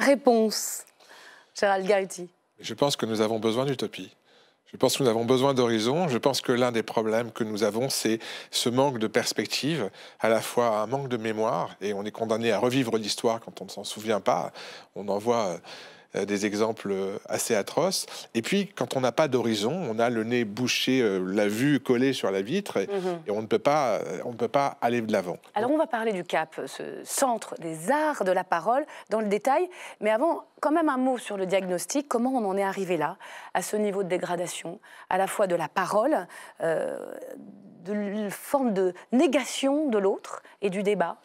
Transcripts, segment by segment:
réponse, Gérald Garuti? Je pense que nous avons besoin d'utopie. Je pense que nous avons besoin d'horizon. Je pense que l'un des problèmes que nous avons, c'est ce manque de perspective, à la fois un manque de mémoire, et on est condamné à revivre l'histoire quand on ne s'en souvient pas. On en voit des exemples assez atroces. Et puis, quand on n'a pas d'horizon, on a le nez bouché, la vue collée sur la vitre, et on ne peut pas aller de l'avant. Alors, on va parler du CAP, ce centre des arts de la parole, dans le détail. Mais avant, quand même un mot sur le diagnostic. Comment on en est arrivé là, à ce niveau de dégradation, à la fois de la parole, d'une forme de négation de l'autre et du débat?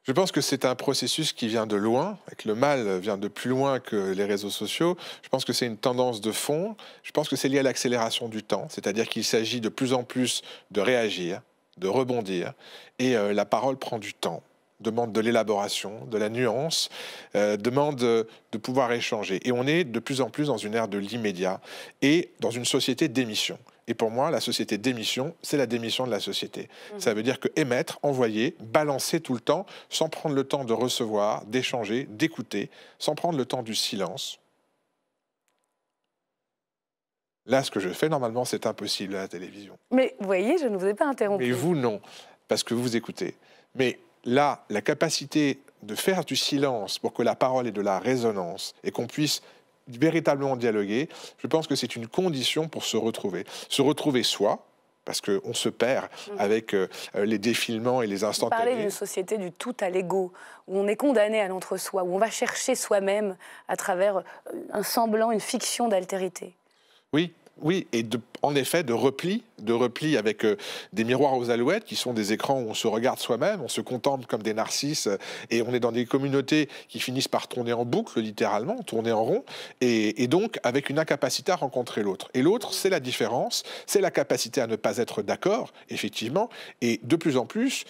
Je pense que c'est un processus qui vient de loin, et que le mal vient de plus loin que les réseaux sociaux. Je pense que c'est une tendance de fond. Je pense que c'est lié à l'accélération du temps, c'est-à-dire qu'il s'agit de plus en plus de réagir, de rebondir, et la parole prend du temps, demande de l'élaboration, de la nuance, demande de pouvoir échanger. Et on est de plus en plus dans une ère de l'immédiat et dans une société d'émission. Et pour moi, la société d'émission, c'est la démission de la société. Ça veut dire que émettre, envoyer, balancer tout le temps, sans prendre le temps de recevoir, d'échanger, d'écouter, sans prendre le temps du silence. Là, ce que je fais, normalement, c'est impossible à la télévision. Mais vous voyez, je ne vous ai pas interrompu. Mais vous, non, parce que vous écoutez. Mais là, la capacité de faire du silence pour que la parole ait de la résonance et qu'on puisse véritablement dialoguer, je pense que c'est une condition pour se retrouver. Se retrouver soi, parce qu'on se perd avec les défilements et les instantanés. Vous parlez d'une société du tout à l'ego, où on est condamné à l'entre-soi, où on va chercher soi-même à travers un semblant, une fiction d'altérité. Oui. Oui, et en effet, de repli avec des miroirs aux alouettes qui sont des écrans où on se regarde soi-même, on se contemple comme des narcisses, et on est dans des communautés qui finissent par tourner en boucle, littéralement, tourner en rond, et donc avec une incapacité à rencontrer l'autre. Et l'autre, c'est la différence, c'est la capacité à ne pas être d'accord, effectivement, et de plus en plus,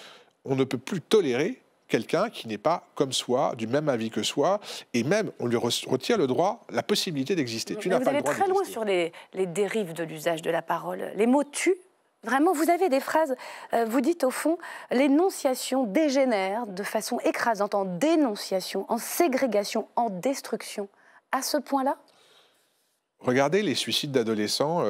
on ne peut plus tolérer quelqu'un qui n'est pas comme soi, du même avis que soi, et même on lui retire le droit, la possibilité d'exister. Tu n'as pas le droit d'exister. Vous allez très loin sur les dérives de l'usage de la parole. Les mots tuent. Vraiment, vous avez des phrases, vous dites au fond, l'énonciation dégénère de façon écrasante en dénonciation, en ségrégation, en destruction. À ce point-là? Regardez les suicides d'adolescents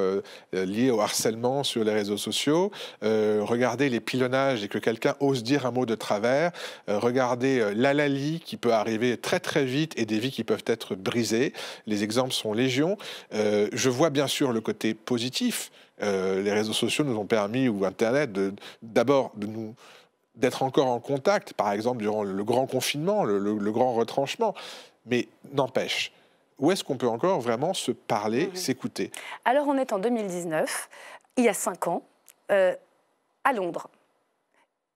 liés au harcèlement sur les réseaux sociaux. Regardez les pilonnages et que quelqu'un ose dire un mot de travers. Regardez l'hallali qui peut arriver très très vite et des vies qui peuvent être brisées. Les exemples sont légion. Je vois bien sûr le côté positif. Les réseaux sociaux nous ont permis, ou Internet, d'abord d'être encore en contact, par exemple durant le grand confinement, le grand retranchement. Mais n'empêche, où est-ce qu'on peut encore vraiment se parler, s'écouter? Alors, on est en 2019, il y a 5 ans, à Londres.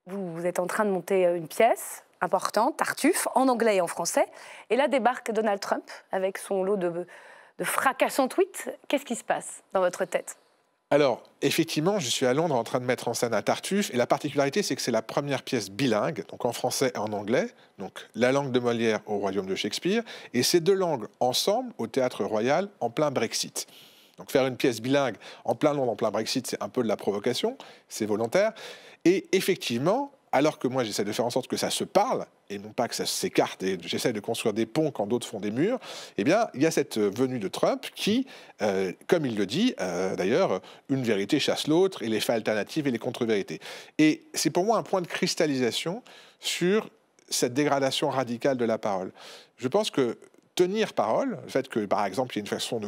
Vous êtes en train de monter une pièce importante, Tartuffe, en anglais et en français. Et là débarque Donald Trump avec son lot de fracassants tweets. Qu'est-ce qui se passe dans votre tête? Alors, effectivement, je suis à Londres en train de mettre en scène un Tartuffe, et la particularité, c'est que c'est la première pièce bilingue, donc en français et en anglais, donc la langue de Molière au royaume de Shakespeare, et ces deux langues ensemble au Théâtre Royal en plein Brexit. Donc faire une pièce bilingue en plein Londres, en plein Brexit, c'est un peu de la provocation, c'est volontaire, et effectivement, alors que moi j'essaie de faire en sorte que ça se parle, et non pas que ça s'écarte, et j'essaie de construire des ponts quand d'autres font des murs, eh bien, il y a cette venue de Trump qui, comme il le dit, d'ailleurs, une vérité chasse l'autre, et les faits alternatives et les contre-vérités. Et c'est pour moi un point de cristallisation sur cette dégradation radicale de la parole. Je pense que tenir parole, le fait que, par exemple, il y a une façon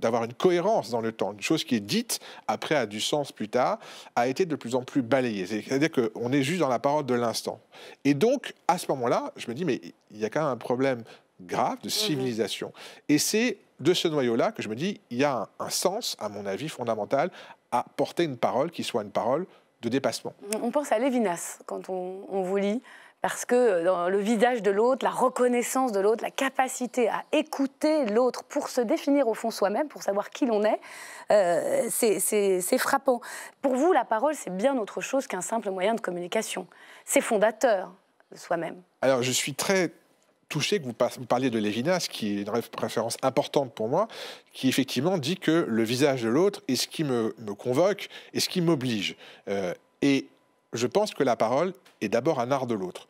d'avoir une cohérence dans le temps, une chose qui est dite, après a du sens plus tard, a été de plus en plus balayée. C'est-à-dire qu'on est juste dans la parole de l'instant. Et donc, à ce moment-là, je me dis, mais il y a quand même un problème grave de civilisation. Et c'est de ce noyau-là que je me dis, il y a un sens, à mon avis, fondamental, à porter une parole qui soit une parole de dépassement. On pense à Lévinas quand on vous lit, parce que dans le visage de l'autre, la reconnaissance de l'autre, la capacité à écouter l'autre pour se définir au fond soi-même, pour savoir qui l'on est, c'est frappant. Pour vous, la parole, c'est bien autre chose qu'un simple moyen de communication. C'est fondateur de soi-même. Alors, je suis très touché que vous parliez de Lévinas, qui est une référence importante pour moi, qui effectivement dit que le visage de l'autre est ce qui me convoque et ce qui m'oblige. Et je pense que la parole est d'abord un art de l'autre.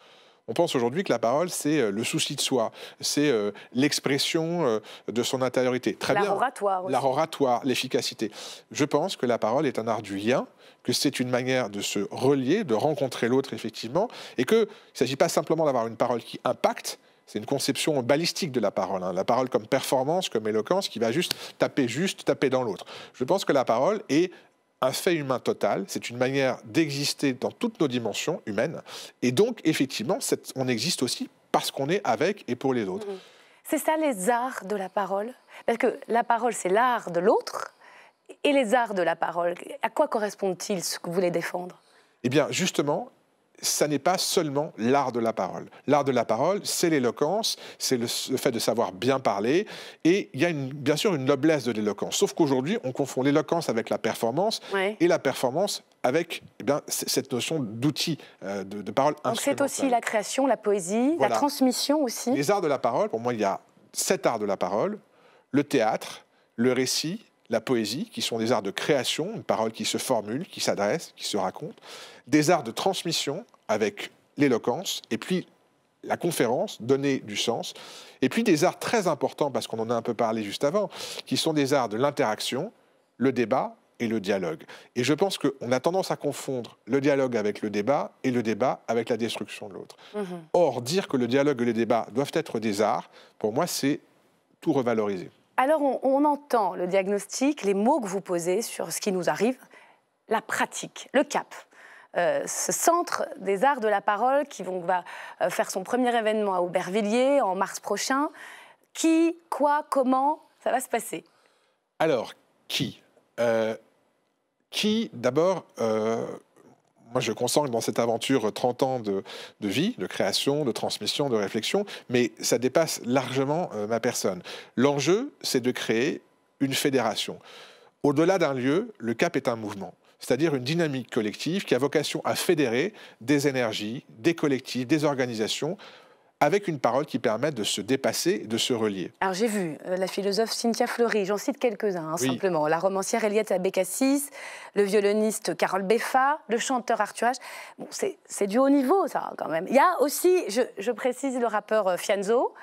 On pense aujourd'hui que la parole, c'est le souci de soi, c'est l'expression de son intériorité. Très bien. L'art oratoire aussi. L'art oratoire, l'efficacité. Je pense que la parole est un art du lien, que c'est une manière de se relier, de rencontrer l'autre effectivement, et qu'il ne s'agit pas simplement d'avoir une parole qui impacte. C'est une conception balistique de la parole. La parole comme performance, comme éloquence, qui va juste taper dans l'autre. Je pense que la parole est un fait humain total, c'est une manière d'exister dans toutes nos dimensions humaines. Et donc, effectivement, on existe aussi parce qu'on est avec et pour les autres. C'est ça les arts de la parole? Parce que la parole, c'est l'art de l'autre. Et les arts de la parole, à quoi correspondent-ils, ce que vous voulez défendre? Eh bien, justement, ça n'est pas seulement l'art de la parole. L'art de la parole, c'est l'éloquence, c'est le fait de savoir bien parler, et il y a bien sûr une noblesse de l'éloquence. Sauf qu'aujourd'hui, on confond l'éloquence avec la performance, et la performance avec cette notion d'outil, de parole instrumentale. Donc c'est aussi la création, la poésie, la transmission aussi. Les arts de la parole, pour moi, il y a 7 arts de la parole: le théâtre, le récit, la poésie, qui sont des arts de création, une parole qui se formule, qui s'adresse, qui se raconte, des arts de transmission avec l'éloquence, et puis la conférence, donner du sens, et puis des arts très importants, parce qu'on en a un peu parlé juste avant, qui sont des arts de l'interaction, le débat et le dialogue. Et je pense qu'on a tendance à confondre le dialogue avec le débat et le débat avec la destruction de l'autre. Or, dire que le dialogue et le débat doivent être des arts, pour moi, c'est tout revaloriser. Alors, on entend le diagnostic, les mots que vous posez sur ce qui nous arrive, la pratique, le CAP. Ce centre des arts de la parole qui va faire son premier événement à Aubervilliers en mars prochain. Qui, quoi, comment ça va se passer? Alors, qui d'abord, moi je consacre dans cette aventure 30 ans de vie, de création, de transmission, de réflexion, mais ça dépasse largement ma personne. L'enjeu, c'est de créer une fédération. Au-delà d'un lieu, le CAP est un mouvement, c'est-à-dire une dynamique collective qui a vocation à fédérer des énergies, des collectifs, des organisations, avec une parole qui permet de se dépasser, de se relier. Alors j'ai vu la philosophe Cynthia Fleury, j'en cite quelques-uns simplement, la romancière Eliette Abécassis, le violoniste Carole Beffa, le chanteur Arthur H. Bon, c'est du haut niveau ça quand même. Il y a aussi, je précise, le rappeur Fianzo.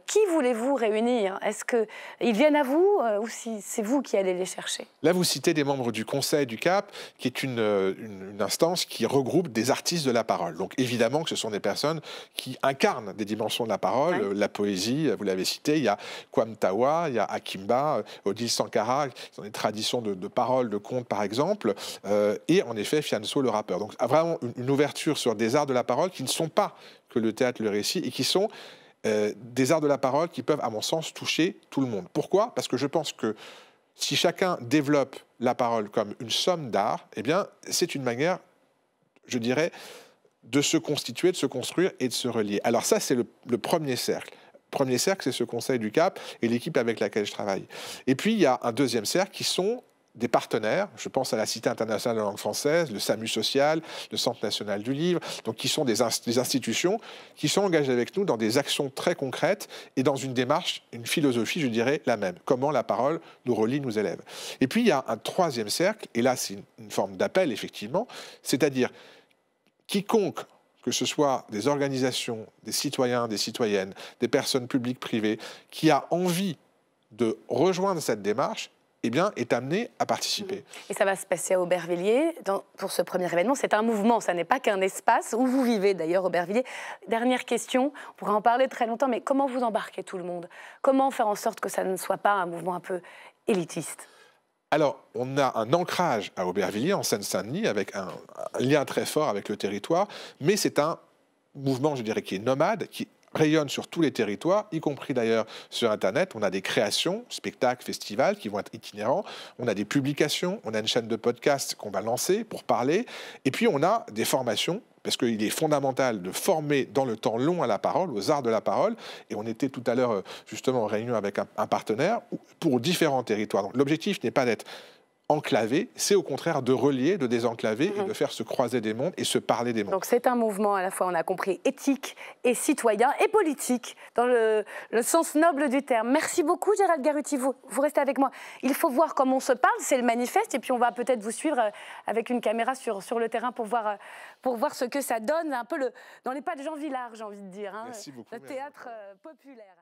Qui voulez-vous réunir? Est-ce qu'ils viennent à vous ou si c'est vous qui allez les chercher? Là, vous citez des membres du Conseil du CAP, qui est une instance qui regroupe des artistes de la parole. Donc évidemment que ce sont des personnes qui incarnent des dimensions de la parole, la poésie, vous l'avez cité, il y a Kwame Tawa, il y a Akimba, Odile Sankara, qui sont des traditions de parole, de contes par exemple, et en effet Fianso, le rappeur. Donc vraiment une ouverture sur des arts de la parole qui ne sont pas que le théâtre, le récit, et qui sont des arts de la parole qui peuvent, à mon sens, toucher tout le monde. Pourquoi? Parce que je pense que si chacun développe la parole comme une somme d'art, eh bien, c'est une manière, je dirais, de se constituer, de se construire et de se relier. Alors ça, c'est le premier cercle. Le premier cercle, c'est ce Conseil du CAP et l'équipe avec laquelle je travaille. Et puis, il y a un deuxième cercle qui sont des partenaires, je pense à la Cité internationale de la langue française, le SAMU social, le Centre national du livre, donc qui sont des institutions qui sont engagées avec nous dans des actions très concrètes et dans une démarche, une philosophie, je dirais, la même. Comment la parole nous relie, nous élève. Et puis il y a un troisième cercle, et là c'est une forme d'appel effectivement, c'est-à-dire quiconque, que ce soit des organisations, des citoyens, des citoyennes, des personnes publiques, privées, qui a envie de rejoindre cette démarche, eh bien, est amené à participer. Et ça va se passer à Aubervilliers pour ce premier événement. C'est un mouvement, ça n'est pas qu'un espace où vous vivez d'ailleurs, Aubervilliers. Dernière question, on pourrait en parler très longtemps, mais comment vous embarquez tout le monde? Comment faire en sorte que ça ne soit pas un mouvement un peu élitiste? Alors, on a un ancrage à Aubervilliers, en Seine-Saint-Denis, avec un lien très fort avec le territoire, mais c'est un mouvement, je dirais, qui est nomade, qui rayonne sur tous les territoires, y compris d'ailleurs sur Internet. On a des créations, spectacles, festivals qui vont être itinérants. On a des publications, on a une chaîne de podcast qu'on va lancer pour parler. Et puis on a des formations, parce qu'il est fondamental de former dans le temps long à la parole, aux arts de la parole. Et on était tout à l'heure justement en réunion avec un partenaire pour différents territoires. Donc l'objectif n'est pas d'être enclaver, c'est au contraire de relier, de désenclaver et de faire se croiser des mondes et se parler des mondes. Donc c'est un mouvement à la fois, on a compris, éthique et citoyen et politique, dans le sens noble du terme. Merci beaucoup Gérald Garutti, vous restez avec moi. Il faut voir comment on se parle, c'est le manifeste, et puis on va peut-être vous suivre avec une caméra sur le terrain pour voir ce que ça donne, un peu dans les pas de Jean Vilar, j'ai envie de dire, hein, Merci beaucoup, le théâtre populaire.